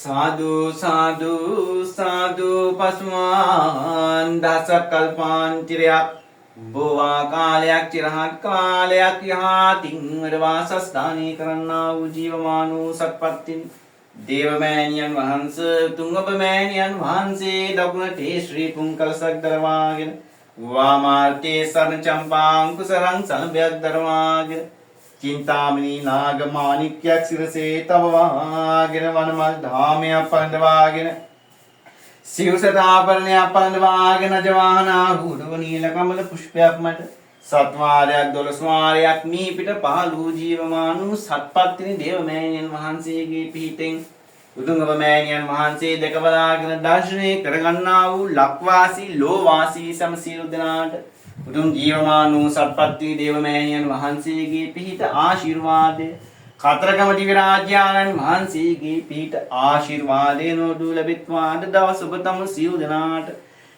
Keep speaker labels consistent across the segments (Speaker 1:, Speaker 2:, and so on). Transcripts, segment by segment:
Speaker 1: साधु साधु साधु पस्मान दस कल्पांतिरया बोवा कालයක් चिरහත් කාලයක් යහතින් වරවාසස්ථානී කරන්නා වූ ජීවමානෝ සත්පත්තින් දේවමෑණියන් වහන්සේ තුංගබ මෑණියන් වහන්සේ දකුණට ශ්‍රී පුංකලසක් දරවාගෙන වාමාර්ථේ සරණ චම්පා අංකුසරං සලබයක් දරවාගෙන චින්තාමණී නාග මාණික්‍යයක් සිරසේ තවවාගෙන වනමල් ධාමයක් පඳවාගෙන සිව්සතාපරණයක් පඳවාගෙන ජවාහනා හුඩව නීල කමල පුෂ්පයක් මත සත්වාරයක් 12 වාරයක් මී පිට පහළු ජීවමානු සත්පත්තිනි දේවමෑණියන් වහන්සේගේ පිහිටෙන් උතුංගබ මෑණියන් වහන්සේ දෙක බලාගෙන දර්ශනය කරගන්නා වූ ලක්වාසී ලෝවාසී සම සියලු දෙනාට උතුම් ජීවමානු සත්පත්තිනි දේවමෑණියන් වහන්සේගේ පිහිට ආශිර්වාදය කතරගම දිව්‍ය රාජ්‍යානන් වහන්සේගේ පිහිට ආශිර්වාදය නොදු ලැබෙත්වා අද දවස ඔබ තම සියලු දෙනාට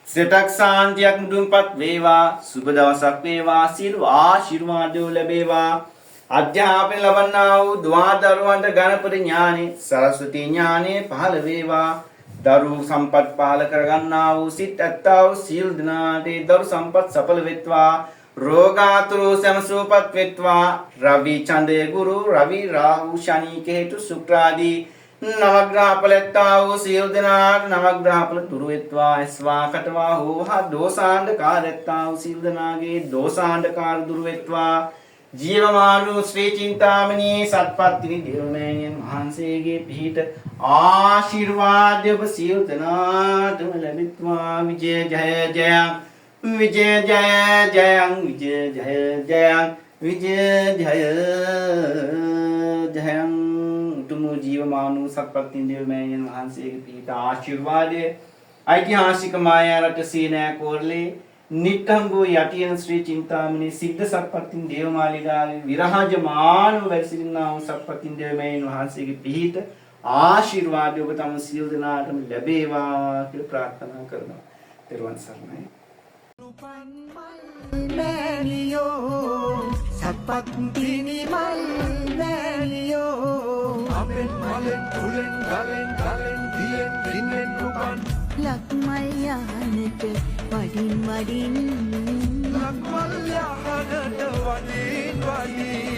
Speaker 1: සිතක් සාන්තියක් මුදුන්පත් වේවා සුබ දවසක් වේවා සියලු ආශිර්වාදය ලැබේවා අධ්‍යාපනය ලබන්නා වූ දුවදරුවන්ට ගණපති ඥානෙ සරස්වති ඥානෙ පහළ වේවා දරු සම්පත් පහළ කරගන්නා වූ සිත් ඇත්තා වූ සියලු දෙනාට දරු සම්පත් සඵල වෙත්වා රෝගාතුරු සමසූපත් වෙත්වා රවි චන්දේ ගුරු රවි රාහු ශනි කේතු ශුක්‍රාදී නවග්‍රහ පලත්තා වූ සියලු දෙනාට නවග්‍රහ පල දුරු වෙත්වා ස්වා කටවා හෝහා දෝසාණ්ඩකාරයත්තා වූ සියලු දෙනාගේ දෝසාණ්ඩකාර දුරු වෙත්වා ජීවමානු ශ්‍රී චින්තාමණී සත්පත්තිනි දේවමෑණියන් වහන්සේගේ පිහිට ආශිර්වාදය ඔබ සියලු දෙනාටම ලැබෙත්වා විජය ජය ජයං विजय जय जयं विजय जय जयं विजय जय जयं तुमो जीवमानु सत्पत्ति देवमෑණියන් වහන්සේගේ පිහිට ආශිර්වාදය ඓතිහාසික මායා රට සීනෑ කෝරළේ නිට්ටංගෝ යටියන ශ්‍රී චින්තාමණී සිද්ධ සත්පත්ති දේවමාලිගාවේ විරාජමානව වැඩසිටිනා වූ සත්පත්ති දේවමෑණියන් වහන්සේගේ පිහිට ආශිර්වාදය ඔබ තම සියලු දෙනාටම ලැබේවා කියලා ප්‍රාර්ථනා කරනවා. ත්වන් සරණයි.
Speaker 2: Melio, Satpatini Melio, Aben Malen, Tulen, Galen, Galen, Dien, Dinen, Rupan,
Speaker 3: Lakmalyanate, Vadin,
Speaker 2: Lakmalyanate, Vadin, Vadin.